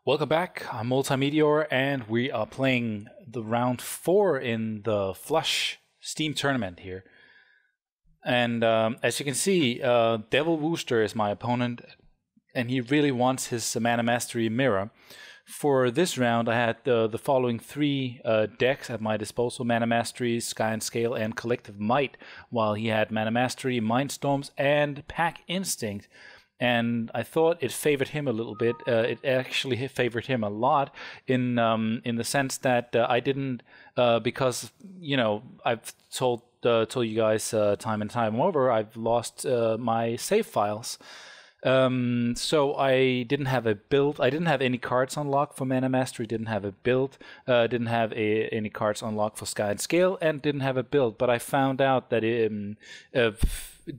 Welcome back, I'm Multeyemeteor, and we are playing the round 4 in the Flush Steam tournament here. And as you can see, thedevilwuster is my opponent, and he really wants his Mana Mastery mirror. For this round, I had the following 3 decks at my disposal: Mana Mastery, Skyle and Collective Might, while he had Mana Mastery, Mindstorms, and Pack Instinct. And I thought it favored him a little bit. It actually favored him a lot in the sense that I didn't, because I've told you guys time and time over, I've lost my save files. So I didn't have a build. I didn't have any cards unlocked for Mana Mastery. Didn't have a build. Didn't have any cards unlocked for Sky and Scale, and didn't have a build. But I found out that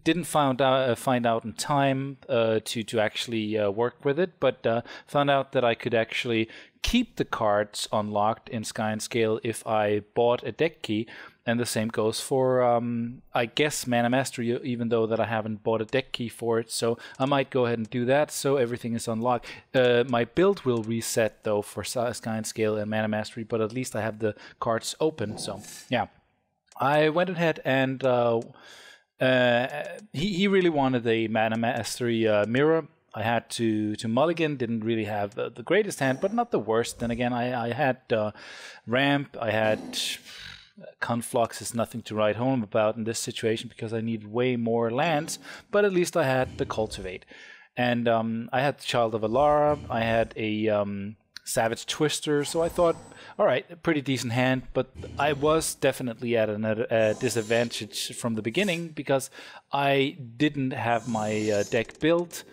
didn't find out in time to actually work with it, but found out that I could actually keep the cards unlocked in Sky and Scale if I bought a deck key. And the same goes for, I guess, Mana Mastery, even though that I haven't bought a deck key for it. So I might go ahead and do that, so everything is unlocked. My build will reset, though, for Sky and Scale and Mana Mastery, but at least I have the cards open. So, yeah. I went ahead and he really wanted a Mana Mastery mirror. I had to mulligan. Didn't really have the greatest hand, but not the worst. Then again, I had ramp. I had Conflux is nothing to write home about in this situation because I need way more lands. But at least I had the Cultivate, and I had the Child of Alara. I had a Savage Twister, so I thought, all right, a pretty decent hand, but I was definitely at a disadvantage from the beginning because I didn't have my deck built.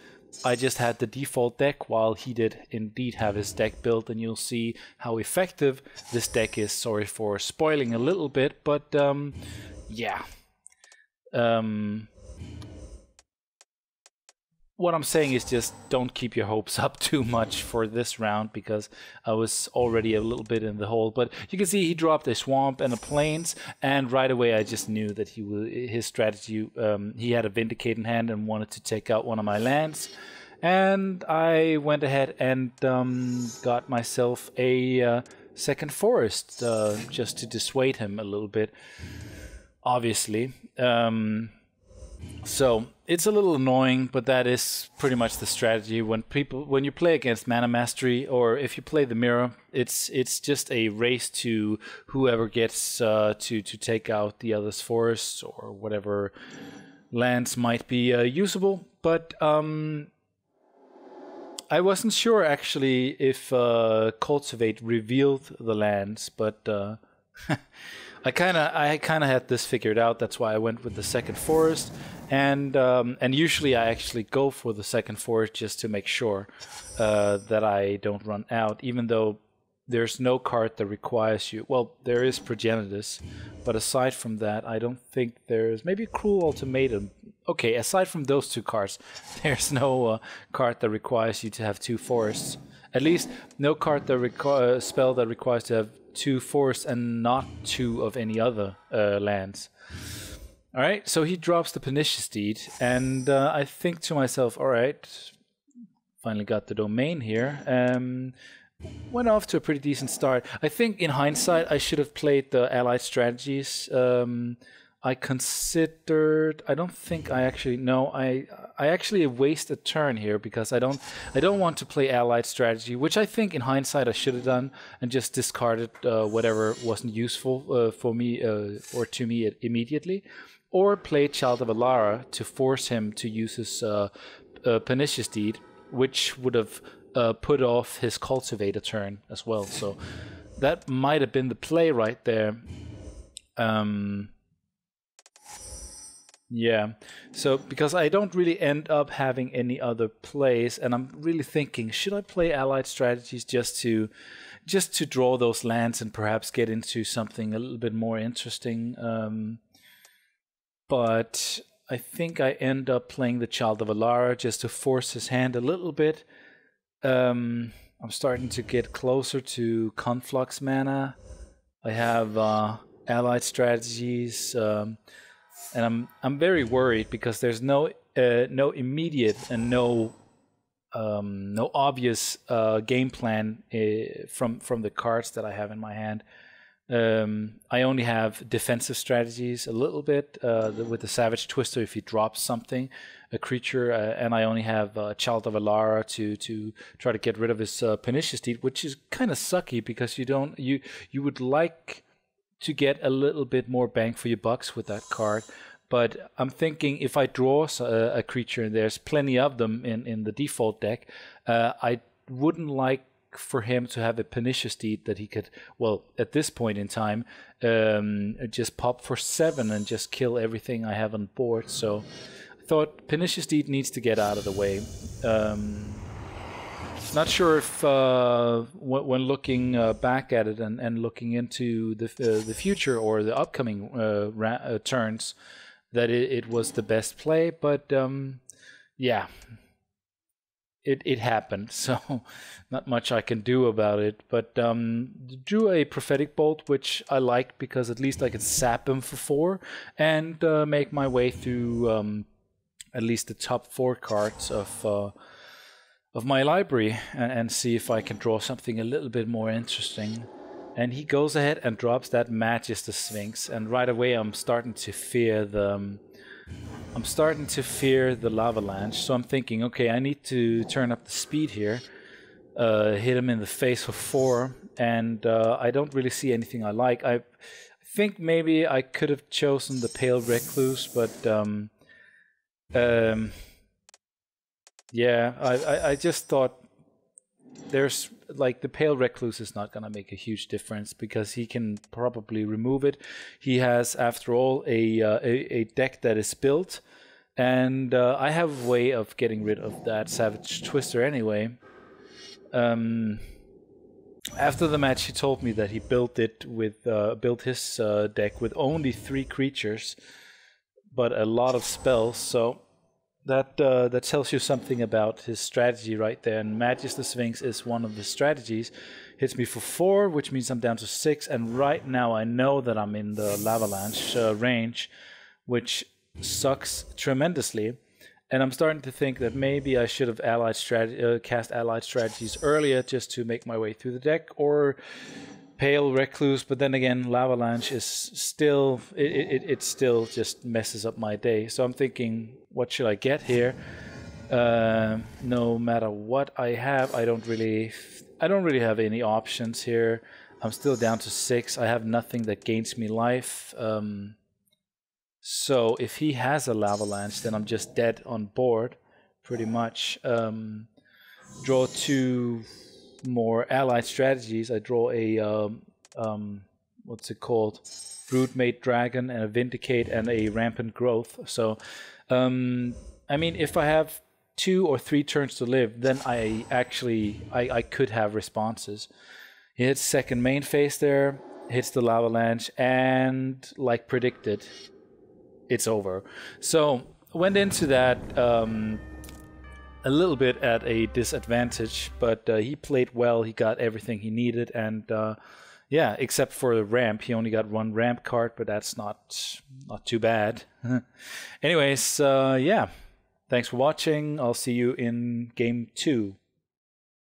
I just had the default deck, while he did indeed have his deck built, and you'll see how effective this deck is. Sorry for spoiling a little bit, but yeah. What I'm saying is just don't keep your hopes up too much for this round, because I was already a little bit in the hole. But you can see he dropped a Swamp and a Plains, and right away I just knew that his strategy, he had a Vindicate in hand and wanted to take out one of my lands. And I went ahead and got myself a second Forest, just to dissuade him a little bit, obviously. So it's a little annoying, but that is pretty much the strategy when you play against Mana Mastery, or if you play the mirror, it's just a race to whoever gets to take out the other's forests or whatever lands might be usable. But I wasn't sure actually if Cultivate revealed the lands, but I kind of had this figured out. That's why I went with the second Forest, and usually I actually go for the second Forest just to make sure that I don't run out, even though there's no card that requires you. Well, there is Progenitus, but aside from that, I don't think there's maybe Cruel Ultimatum. Okay, aside from those 2 cards, there's no card that requires you to have 2 forests. At least no card that spell that requires to have 2 forests and not 2 of any other lands. All right, so he drops the Pernicious Deed, and I think to myself, all right, finally got the domain here. Went off to a pretty decent start. I think in hindsight, I should have played the allied strategies. I considered. I don't think I actually. No, I actually waste a turn here because I don't want to play allied strategy, which I think in hindsight I should have done, and just discarded whatever wasn't useful for me or to me immediately, or play Child of Alara to force him to use his Pernicious Deed, which would have put off his Cultivator turn as well. So that might have been the play right there. Yeah, so because I don't really end up having any other plays, and I'm really thinking, should I play allied strategies just to draw those lands and perhaps get into something a little bit more interesting? But I think I end up playing the Child of Alara just to force his hand a little bit. I'm starting to get closer to Conflux mana. I have allied strategies. And I'm very worried because there's no immediate and no no obvious game plan from the cards that I have in my hand. I only have defensive strategies a little bit with the Savage Twister if he drops something, a creature, and I only have Child of Alara to try to get rid of his Pernicious Deed, which is kind of sucky because you would like to get a little bit more bang for your bucks with that card. But I'm thinking if I draw a creature, and there's plenty of them in the default deck, I wouldn't like for him to have a Pernicious Deed that he could, well, at this point in time, just pop for 7 and just kill everything I have on board. So I thought Pernicious Deed needs to get out of the way. Not sure if when looking back at it and looking into the future or the upcoming turns, that it was the best play, but yeah. It happened, so not much I can do about it. But drew a Prophetic Bolt, which I like because at least I can sap him for 4 and make my way through at least the top 4 cards of my library and see if I can draw something a little bit more interesting. And he goes ahead and drops that Magister Sphinx, and right away I'm starting to fear the Lavalanche. So I'm thinking, okay, I need to turn up the speed here, hit him in the face for 4, and I don't really see anything I like. I think maybe I could have chosen the Pale Recluse, but yeah, I just thought there's like the Pale Recluse is not gonna make a huge difference because he can probably remove it. He has, after all, a deck that is built, and I have a way of getting rid of that Savage Twister anyway. After the match, he told me that he built it with built his deck with only 3 creatures, but a lot of spells. So that tells you something about his strategy right there. And Magister Sphinx is one of the strategies. Hits me for 4, which means I'm down to 6. And right now I know that I'm in the Lavalanche range, which sucks tremendously. And I'm starting to think that maybe I should have cast allied strategies earlier just to make my way through the deck, or Pale Recluse. But then again, Lavalanche is still it still just messes up my day. So I'm thinking, what should I get here? No matter what I have, I don't really have any options here. I'm still down to 6. I have nothing that gains me life. So if he has a Lavalanche, then I'm just dead on board, pretty much. Draw 2 more allied strategies. I draw a what's it called? Broodmate Dragon and a Vindicate and a Rampant Growth. So I mean, if I have 2 or 3 turns to live, then I could have responses. He hits second main phase there, hits the Lavalanche, and like predicted, it's over. So went into that a little bit at a disadvantage, but he played well. He got everything he needed, and yeah, except for the ramp. He only got 1 ramp card, but that's not too bad. Anyways, yeah, thanks for watching. I'll see you in game 2.